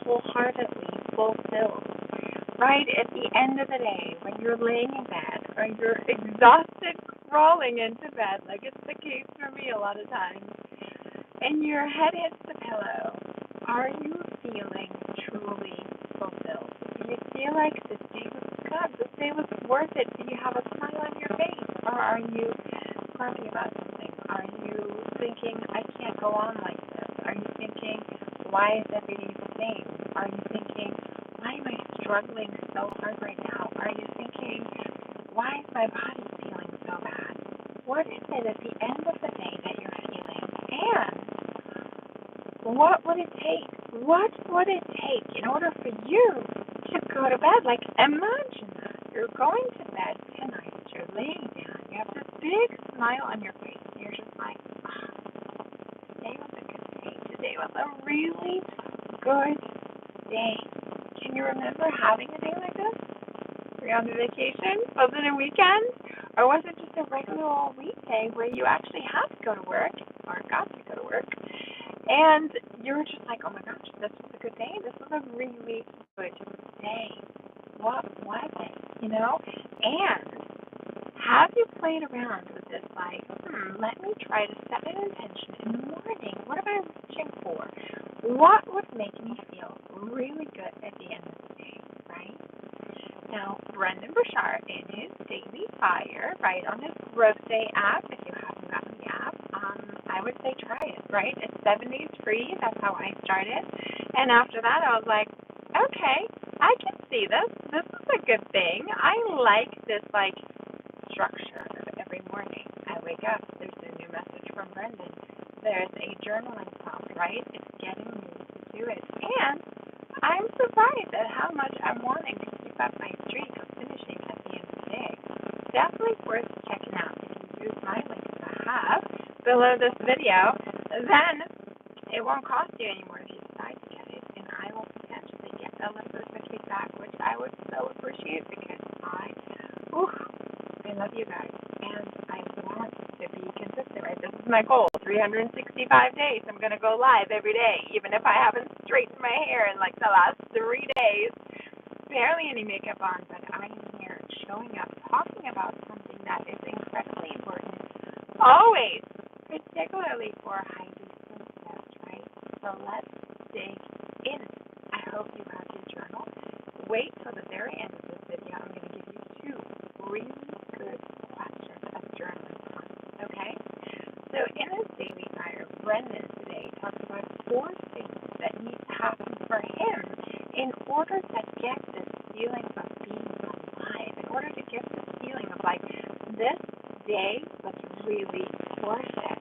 wholeheartedly fulfilled. Right at the end of the day, when you're laying in bed or you're exhausted crawling into bed, like it's the case for me a lot of times, and your head hits the pillow, are you feeling truly fulfilled? Do you feel like this day was good? This day was worth it? Do you have a smile on your face? Or are you grumpy about something? Are you thinking, I can't go on like this? Are you thinking, why is every day the same? Are you thinking, why am I struggling so hard right now? Are you thinking, why is my body feeling so bad? What is it at the end of the day that you're feeling? And what would it take? What would it take in order for you to go to bed? Like, imagine that. You're going to bed tonight. You're laying down. You have this big smile on your face. And you're just like, today was a good day. Today was a really good day. Can you remember having a day like this? Were you on a vacation? Was it a weekend? Or was it just a regular old weekday where you actually had to go to work or got to go to work? And you were just like, oh my gosh, this was a good day. This was a really good day. What was it? And have you played around with this like, let me try to set an intention in the morning. What am I reaching for? What would make me feel really good at the end of the day, right? Now, Brendan Burchard in his Daily Fire, right, on his GrowthDay app, if you haven't gotten the app, I would say try it, right? It's 7 days free. That's how I started. And after that, I was like, okay, I can see this. This is a good thing. I like this, like, structure of every morning. I wake up, there's a new message from Brendan. There's a journaling prompt, right? It's getting me to do it. And I'm surprised at how much I'm wanting to keep up my streak of finishing at the end of the day. Definitely worth checking out. If you use my link that I have below this video, then it won't cost you anymore if you decide to get it, and I will potentially get a little bit of a kickback, which I would so appreciate because I love you guys, and I want to be consistent, right? This is my goal, 365 days. I'm going to go live every day, even if I haven't straightened my hair in like the last 3 days. Barely any makeup on, but I am here showing up, talking about something that is incredibly important, always, particularly for high sensitive, right? So let's dig in. I hope you have your journal. Wait till the very end of this video. I'm going to give you 2 really good questions of journaling prompts, okay? So in his Daily Fire, Brendan today talks about 4 things that need to happen for him in order to get this feeling of being alive, in order to get this feeling of like, this day was really worth it.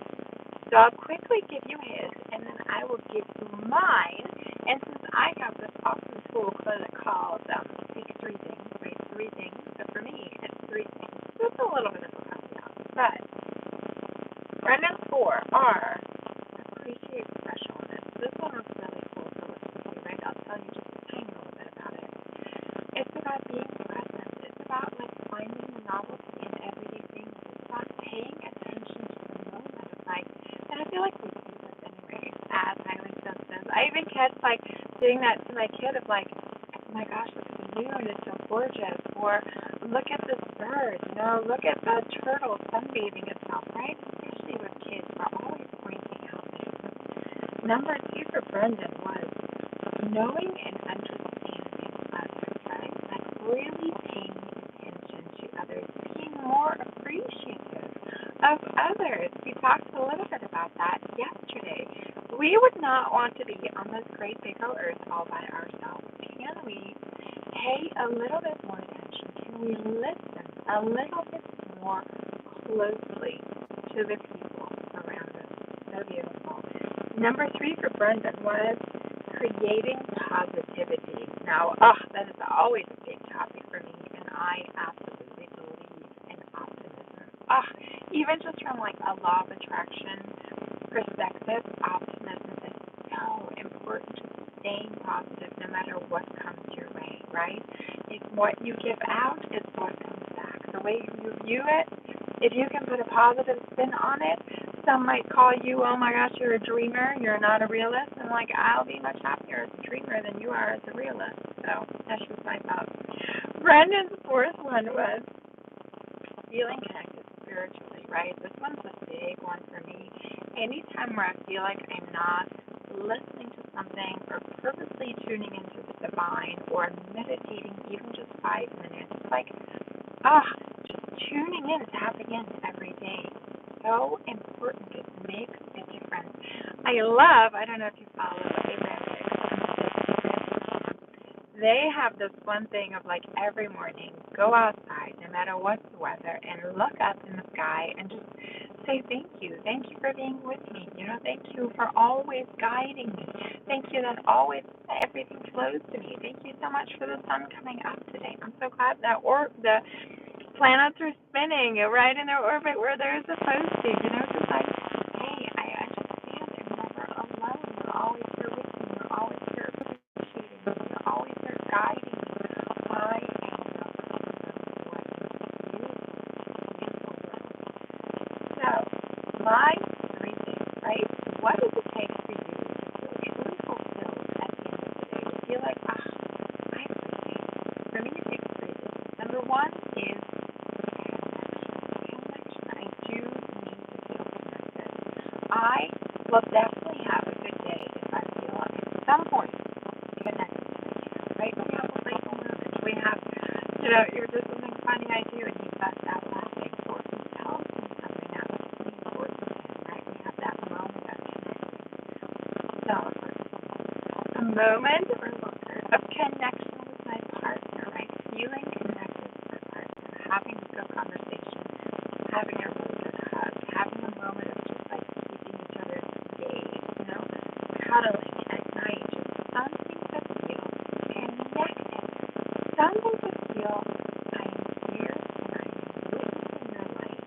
So I'll quickly give you his, and then I will give you mine. And since I got this awesome tool called Speak 3 Things, right? 3 things. So for me, it's 3 things. So it's a little bit of a caveat. But Brendan's 4 are appreciate specialness. This one was really cool to listen to, right? I'll tell you just a tiny little bit about it. It's about being present. It's about like finding novelty in everyday things. It's about paying attention to the moment. Like, and I feel like we do this anyway as highly sensitive. I even catch like doing that to my kid of like, oh my gosh, look at the moon, it's so gorgeous. Or look at this bird, look at the turtle sunbathing itself, right? Especially with kids, we're always pointing out things. Number 2 for Brendan was knowing and understanding others, right? Like really paying attention to others, being more appreciative of others. We talked a little bit about that yesterday. We would not want to be on this great big old earth all by ourselves. Can we pay a little bit more attention? Can we listen a little bit more closely to the people around us? So beautiful. Number 3 for Brendan was creating positivity. Now, that is always a big topic for me, and I absolutely believe in optimism. Even just from like a law of attraction perspective, optimism is so important. Staying positive no matter what comes your way, right? If what you give out is what comes back. The way you view it, if you can put a positive spin on it, Some might call you, oh my gosh, you're a dreamer, you're not a realist. I'm like, I'll be much happier as a dreamer than you are as a realist. So that's just my thought. Brendan's fourth one was feeling connected spiritually, right? This one's a big one for me. Anytime where I feel like I'm not listening to something or purposely tuning into the divine or meditating even just 5 minutes, like, just tuning in, tapping in every day. So important. It makes a difference. I don't know if you follow Abraham. They have this one thing of like every morning, go outside, no matter what the weather, and look up in the sky and just say thank you. Thank you for being with me. Thank you for always guiding me. Thank you that always everything flows to me. Thank you so much for the sun coming up today. I'm so glad that the planets are spinning right in their orbit where they're supposed to. Just like, hey, I understand. I'm never alone. You're always here with me. You're always here appreciating me. You're always here guiding me. I am so my 3 things, right? What does it take for you to feel truly fulfilled at the end of the day? To feel like, I have 3 things. For me, it takes 3 things. Number 1 is connection. I do need to feel connected. I will definitely have a good day if I feel at some point connected to nature, right? We have a playful moment. We have, you're just something funny I do and you bust out laughing, or he tells me something that was really important to him, right? We have that moment of connection. So a moment or longer of connection with my partner, right? Feeling connected to my partner, having a good conversation, having a really good hug, having a moment of just like keeping each other engaged, cuddling at night, just something to feel connected, something to feel I am here and I am witnessing your life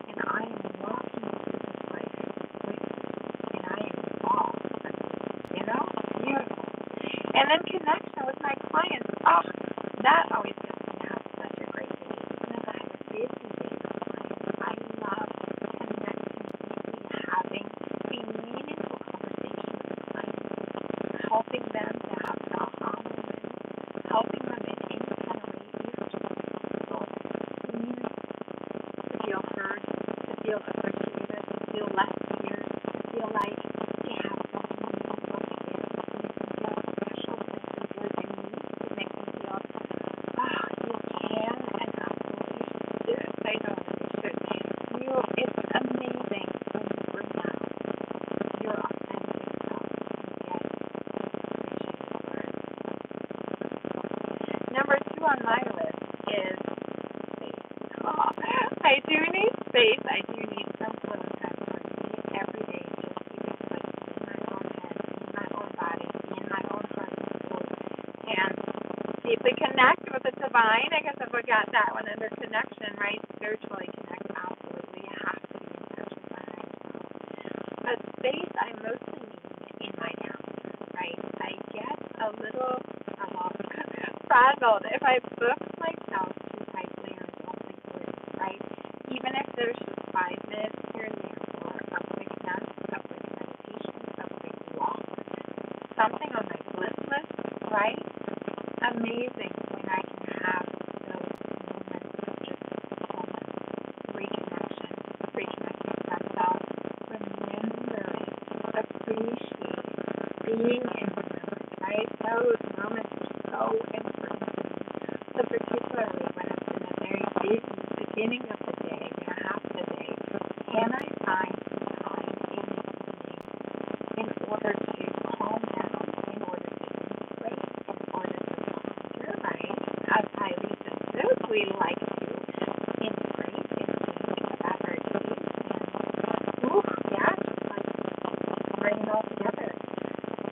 and I am walking through this life with you and I am involved, beautiful. And then connection with my clients, that always gets me to have such a great day. Even if I have a busy day with clients, I love connecting deeply, having a meaningful conversation with the clients, helping them to have an aha moment, helping them in any kind of way, even just to feel seen, to feel heard, to feel appreciated, to feel less weird, to feel like they have something meaningful to give, to make them feel special, to make them feel unique, to make them feel, you can and absolutely should. I know you should. It's amazing when you bring out your authentic self and get appreciated for it. Number 2 on my list is space. I do need space. I do need some alone time for me every day, just to be like in my own head, in my own body, in my own heart and soul, and deeply connect with the divine. I guess I forgot that one under connection, right? Spiritually connect, absolutely. You have to be in touch with my higher self. But space I mostly need in my calendar, right? I get a little frazzled if I book myself too tightly on something good, right? Even if there's just 5 minutes here and there for a quick dance, a quick meditation, a quick walk, something on my bliss list, right? Amazing when I can have those moments of just moments, reconnecting with myself, remembering, appreciating, being in the moment, right? Those moments are so important to me. So particularly when it's in a very busy beginning of the day, half the day, can I find some time in the evening in order to calm down, in order to integrate, in order to ponder, right? As Highly sensitive, we like to integrate and think about our days and, just like bring it all together.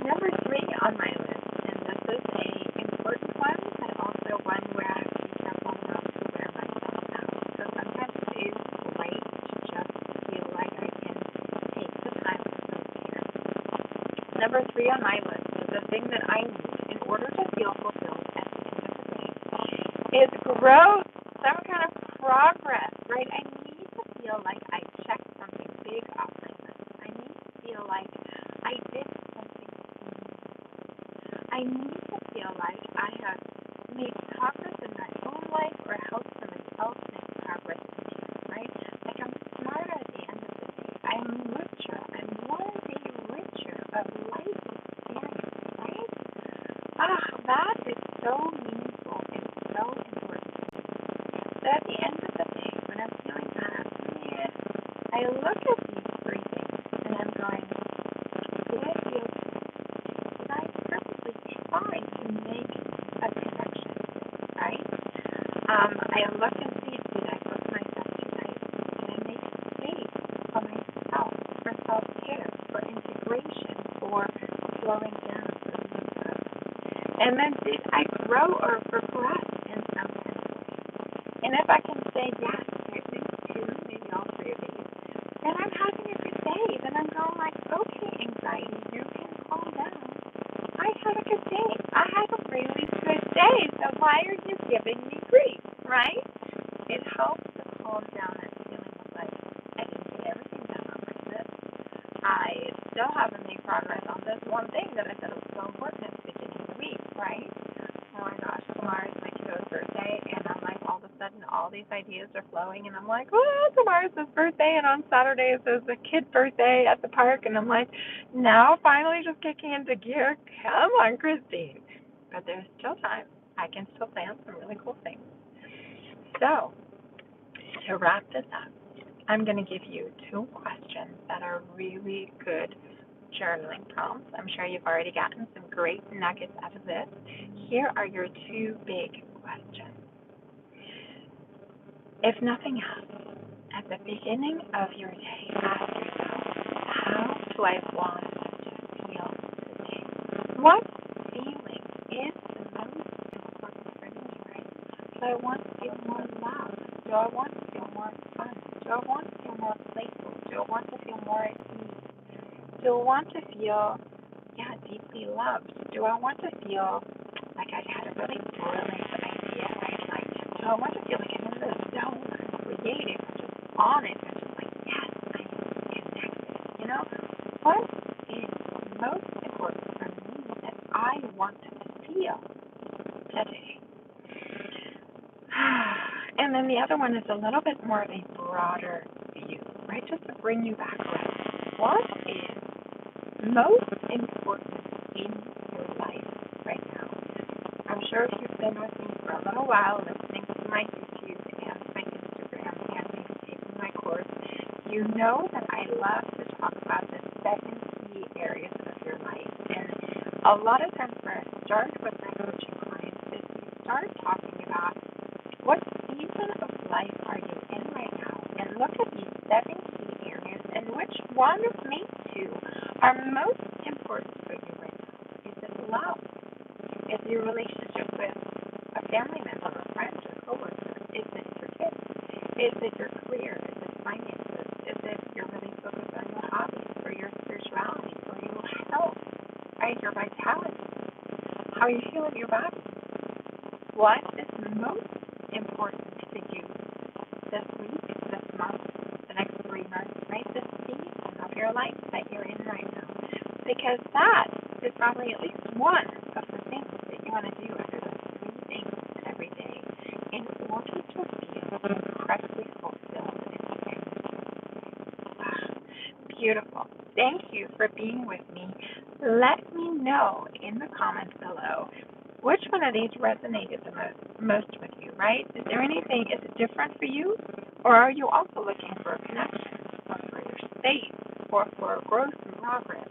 Number 3 on my list, and this is a important one, but also one where I have to be careful not to wear myself out. So sometimes it is great to just feel like I can take the time to self-care. Number 3 on my list is the thing that I need in order to feel fulfilled at the end of the day is growth, some kind of progress, right? I need to feel like I checked something big off my feel like I did something. I need to feel like I have made progress in my own life or helped somebody else make progress in theirs, right? Like I'm smarter at the end of the day. I'm richer. I'm one day richer of life experience, right? That is so meaningful and so important. So at the end of the day, when I'm feeling bad, man, I look at these three things and I'm going, did I feel did I purposely try to make a connection, right? I look and see, did I book myself tonight? Did I make space for myself, for self-care, for integration, for slowing down, for rebirth? And then did I grow or progress in some kind of way? And if I can say yes to at least two, maybe all three of these, then I'm having a good day. Then I'm going like, okay, anxiety, you can calm down. I had a good day. I had a really good day. So why are you giving me grief, right? It helps to calm down that feeling of like, I didn't get everything done on my list. I still haven't made progress on this one thing that I said was so important at the beginning of the week, right? Oh my gosh, tomorrow is my kiddo's birthday, and I'm like, all of a sudden, all these ideas are flowing, and I'm like, tomorrow's his birthday, and on Saturday is the kid's birthday at the park, and I'm like, now finally just kicking into gear. Come on, Christine. But there's still time. I can still plan some really cool things. So, to wrap this up, I'm going to give you two questions that are really good journaling prompts. I'm sure you've already gotten some great nuggets out of this. Here are your two big questions. If nothing else, at the beginning of your day, ask yourself, how do I want to feel today? What feeling is the most important for me, right? Do I want to feel more love? Do I want to feel more fun? Do I want to feel more playful? Do I want to feel more at ease? Do I want to feel, deeply loved? Do I want to feel like I had a really brilliant idea, right? Like, do I want to feel like I'm in the zone, I'm creative, I'm just on it, I'm just like, yes, I'm connected, you know? What is most important for me that I want to feel today? And then the other one is a little bit more of a broader view, right? Just to bring you back around. What is most important in your life right now? I'm sure if you've been with me for a little while, listening to my YouTube and my Instagram and maybe taking my course, you know that I love to talk about the 7 key areas of your life. And a lot of times where I start with my coaching clients is we start talking about what season of life are you in right now, and look at these 7 key areas and which one, maybe two, are most important for you right now. Is it love? Is it your relationship with a family member, a friend, or coworker? Is it your kids? Is it your career? Is it finances? Is it you're really focused on your hobbies or your spirituality or your health, right? Your vitality? How you feel in your body? What is most important to you this week, this month, the next 3 months, right? This season of your life that you're in right now. Because that is probably at least one of the things that you want to do under those 3 things every day in order to feel incredibly fulfilled at the end of the day. Beautiful. Thank you for being with me. Let me know in the comments below which one of these resonated the most with you, right? Is there anything, is it different for you? Or are you also looking for a connection, or for your space, or for growth and progress?